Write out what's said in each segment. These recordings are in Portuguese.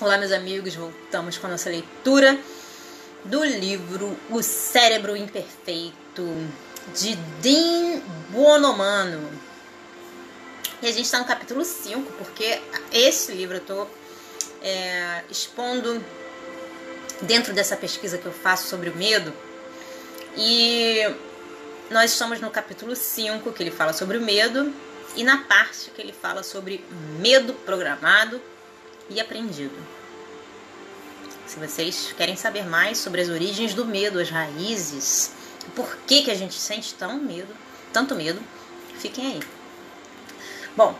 Olá, meus amigos, voltamos com a nossa leitura do livro O Cérebro Imperfeito, de Dean Buonomano. E a gente está no capítulo 5, porque esse livro eu estou expondo dentro dessa pesquisa que eu faço sobre o medo. E nós estamos no capítulo 5, que ele fala sobre o medo, e na parte que ele fala sobre medo programado e aprendido. Se vocês querem saber mais sobre as origens do medo, as raízes, por que a gente sente tanto medo, fiquem aí. Bom,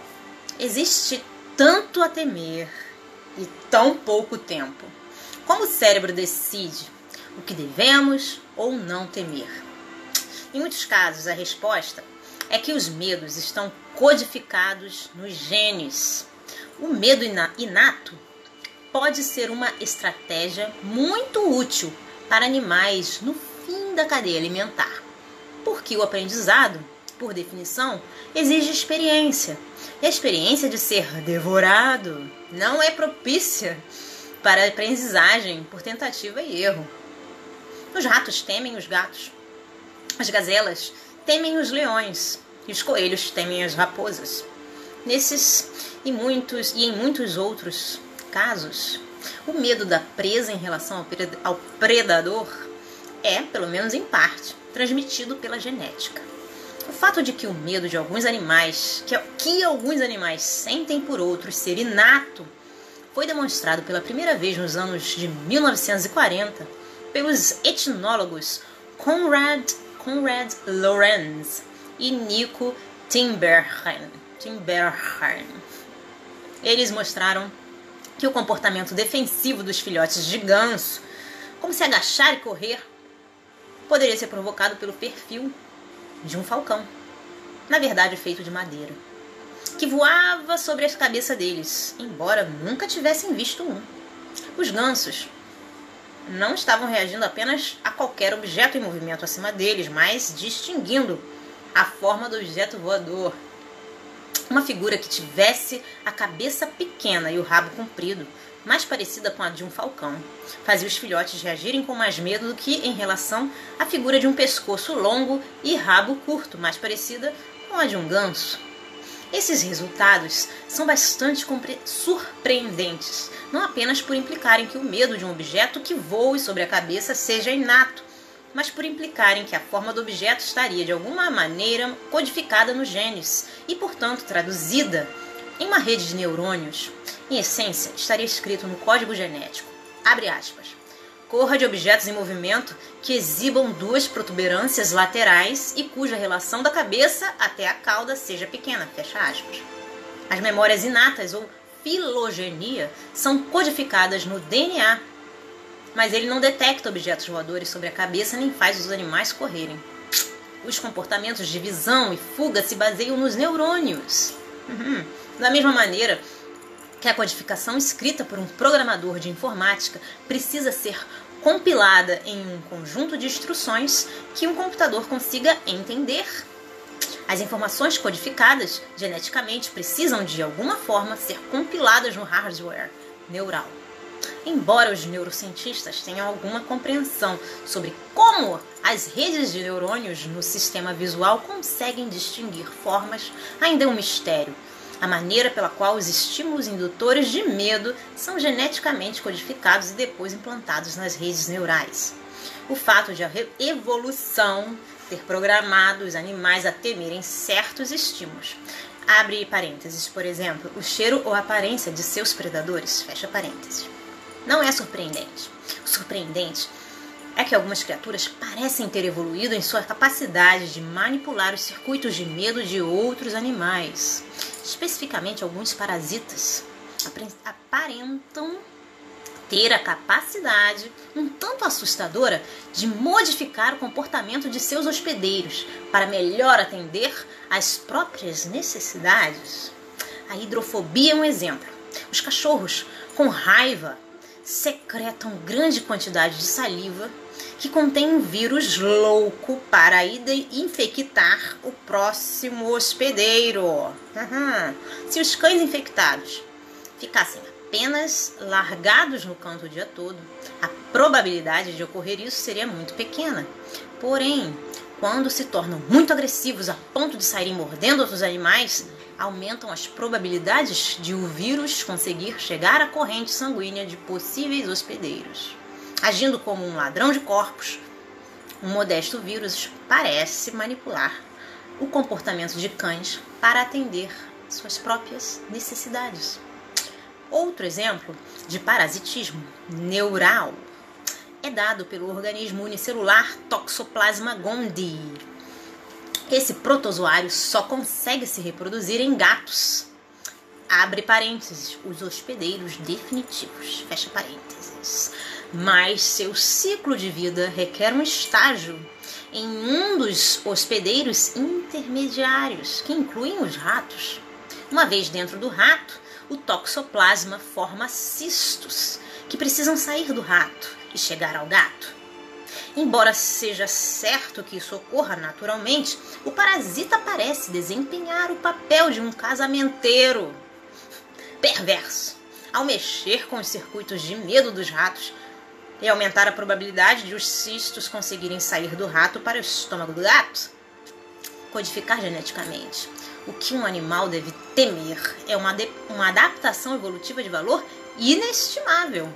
existe tanto a temer e tão pouco tempo. Como o cérebro decide o que devemos ou não temer? Em muitos casos, a resposta é que os medos estão codificados nos genes. O medo inato pode ser uma estratégia muito útil para animais no fim da cadeia alimentar, porque o aprendizado, por definição, exige experiência. E a experiência de ser devorado não é propícia para a aprendizagem por tentativa e erro. Os ratos temem os gatos, as gazelas temem os leões e os coelhos temem as raposas. Nesses e em muitos outros casos, o medo da presa em relação ao predador é, pelo menos em parte, transmitido pela genética. O fato de que o medo de alguns animais, que alguns animais sentem por outros ser inato, foi demonstrado pela primeira vez nos anos de 1940 pelos etnólogos Conrad Lorenz e Nico Tinbergen. Eles mostraram que o comportamento defensivo dos filhotes de ganso, como se agachar e correr, poderia ser provocado pelo perfil de um falcão, na verdade feito de madeira, que voava sobre a cabeça deles, embora nunca tivessem visto um. Os gansos não estavam reagindo apenas a qualquer objeto em movimento acima deles, mas distinguindo a forma do objeto voador. Uma figura que tivesse a cabeça pequena e o rabo comprido, mais parecida com a de um falcão, fazia os filhotes reagirem com mais medo do que em relação à figura de um pescoço longo e rabo curto, mais parecida com a de um ganso. Esses resultados são bastante surpreendentes, não apenas por implicarem que o medo de um objeto que voe sobre a cabeça seja inato, mas por implicarem que a forma do objeto estaria de alguma maneira codificada nos genes e, portanto, traduzida em uma rede de neurônios. Em essência, estaria escrito no código genético, abre aspas, corra de objetos em movimento que exibam duas protuberâncias laterais e cuja relação da cabeça até a cauda seja pequena, fecha aspas. As memórias inatas ou filogenia são codificadas no DNA, mas ele não detecta objetos voadores sobre a cabeça nem faz os animais correrem. Os comportamentos de visão e fuga se baseiam nos neurônios. Da mesma maneira que a codificação escrita por um programador de informática precisa ser compilada em um conjunto de instruções que um computador consiga entender. As informações codificadas geneticamente precisam, de alguma forma, ser compiladas no hardware neural. Embora os neurocientistas tenham alguma compreensão sobre como as redes de neurônios no sistema visual conseguem distinguir formas, ainda é um mistério. A maneira pela qual os estímulos indutores de medo são geneticamente codificados e depois implantados nas redes neurais. O fato de a evolução ter programado os animais a temerem certos estímulos, abre parênteses, por exemplo, o cheiro ou a aparência de seus predadores, fecha parênteses, não é surpreendente. O surpreendente é que algumas criaturas parecem ter evoluído em sua capacidade de manipular os circuitos de medo de outros animais. Especificamente, alguns parasitas aparentam ter a capacidade, um tanto assustadora, de modificar o comportamento de seus hospedeiros para melhor atender às próprias necessidades. A hidrofobia é um exemplo. Os cachorros, com raiva, secretam grande quantidade de saliva que contém um vírus louco para infectar o próximo hospedeiro. Se os cães infectados ficassem apenas largados no canto o dia todo, a probabilidade de ocorrer isso seria muito pequena. Porém, quando se tornam muito agressivos a ponto de saírem mordendo outros animais, aumentam as probabilidades de o vírus conseguir chegar à corrente sanguínea de possíveis hospedeiros. Agindo como um ladrão de corpos, um modesto vírus parece manipular o comportamento de cães para atender suas próprias necessidades. Outro exemplo de parasitismo neural é dado pelo organismo unicelular Toxoplasma gondii. Esse protozoário só consegue se reproduzir em gatos. Abre parênteses, os hospedeiros definitivos, fecha parênteses. Mas seu ciclo de vida requer um estágio em um dos hospedeiros intermediários, que incluem os ratos. Uma vez dentro do rato, o toxoplasma forma cistos, que precisam sair do rato e chegar ao gato. Embora seja certo que isso ocorra naturalmente, o parasita parece desempenhar o papel de um casamenteiro perverso, ao mexer com os circuitos de medo dos ratos e aumentar a probabilidade de os cistos conseguirem sair do rato para o estômago do gato. Codificar geneticamente o que um animal deve temer é uma adaptação evolutiva de valor inestimável.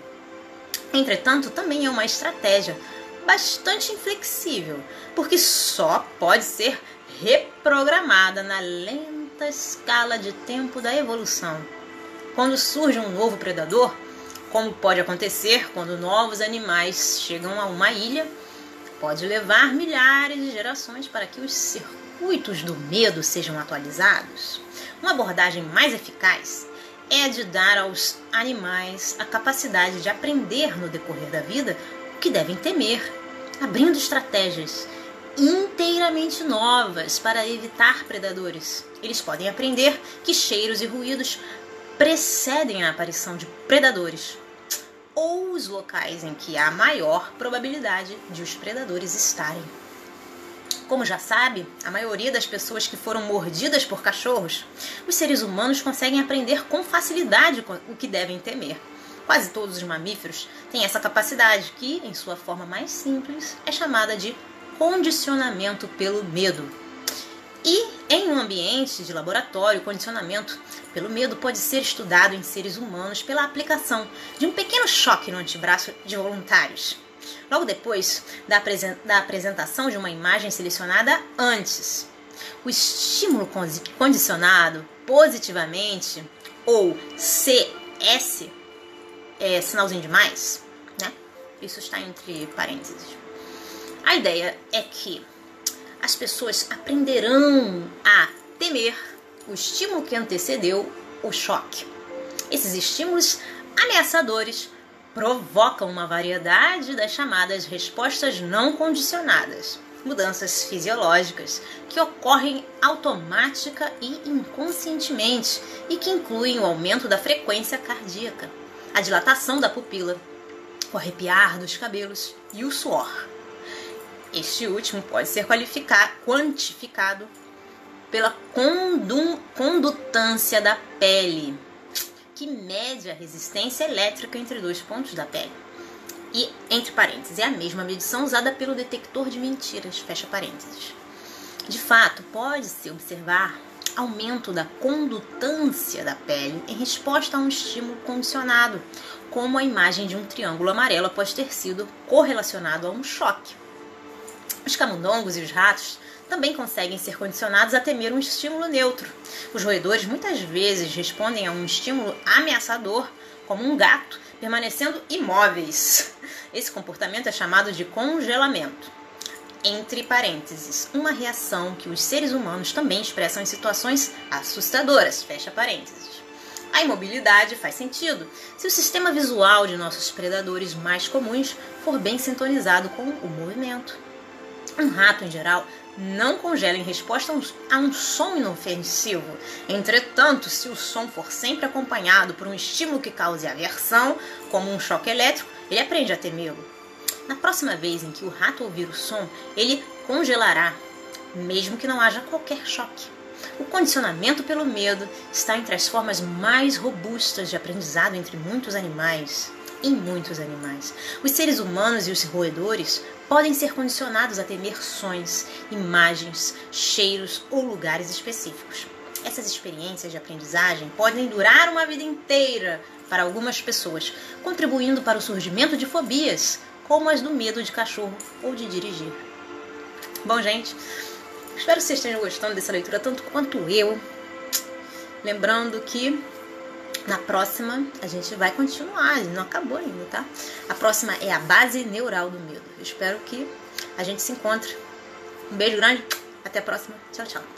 Entretanto, também é uma estratégia bastante inflexível, porque só pode ser reprogramada na lenta escala de tempo da evolução. Quando surge um novo predador, como pode acontecer quando novos animais chegam a uma ilha, pode levar milhares de gerações para que os circuitos do medo sejam atualizados. Uma abordagem mais eficaz é a de dar aos animais a capacidade de aprender no decorrer da vida o que devem temer, abrindo estratégias inteiramente novas para evitar predadores. Eles podem aprender que cheiros e ruídos precedem a aparição de predadores, ou os locais em que há maior probabilidade de os predadores estarem. Como já sabe, a maioria das pessoas que foram mordidas por cachorros, os seres humanos conseguem aprender com facilidade o que devem temer. Quase todos os mamíferos têm essa capacidade, que, em sua forma mais simples, é chamada de condicionamento pelo medo. E, em um ambiente de laboratório, o condicionamento pelo medo pode ser estudado em seres humanos pela aplicação de um pequeno choque no antebraço de voluntários, logo depois da apresentação de uma imagem selecionada antes. O estímulo condicionado positivamente, ou CS, é sinalzinho de mais, né? Isso está entre parênteses. A ideia é que as pessoas aprenderão a temer o estímulo que antecedeu o choque. Esses estímulos ameaçadores provocam uma variedade das chamadas respostas não condicionadas, mudanças fisiológicas que ocorrem automática e inconscientemente e que incluem o aumento da frequência cardíaca, a dilatação da pupila, o arrepiar dos cabelos e o suor. Este último pode ser quantificado pela condutância da pele, que mede a resistência elétrica entre dois pontos da pele. E, entre parênteses, é a mesma medição usada pelo detector de mentiras, fecha parênteses. De fato, pode-se observar aumento da condutância da pele em resposta a um estímulo condicionado, como a imagem de um triângulo amarelo após ter sido correlacionado a um choque. Os camundongos e os ratos também conseguem ser condicionados a temer um estímulo neutro. Os roedores muitas vezes respondem a um estímulo ameaçador, como um gato, permanecendo imóveis. Esse comportamento é chamado de congelamento. Entre parênteses, uma reação que os seres humanos também expressam em situações assustadoras, fecha parênteses. A imobilidade faz sentido se o sistema visual de nossos predadores mais comuns for bem sintonizado com o movimento. Um rato, em geral, não congela em resposta a um som inofensivo. Entretanto, se o som for sempre acompanhado por um estímulo que cause aversão, como um choque elétrico, ele aprende a temê-lo. Na próxima vez em que o rato ouvir o som, ele congelará, mesmo que não haja qualquer choque. O condicionamento pelo medo está entre as formas mais robustas de aprendizado entre muitos animais. Em muitos animais. Os seres humanos e os roedores podem ser condicionados a temer sons, imagens, cheiros ou lugares específicos. Essas experiências de aprendizagem podem durar uma vida inteira para algumas pessoas, contribuindo para o surgimento de fobias, como as do medo de cachorro ou de dirigir. Bom, gente, espero que vocês estejam gostando dessa leitura tanto quanto eu. Lembrando que na próxima a gente vai continuar, não acabou ainda, tá? A próxima é a base neural do medo. Eu espero que a gente se encontre. Um beijo grande, até a próxima. Tchau, tchau.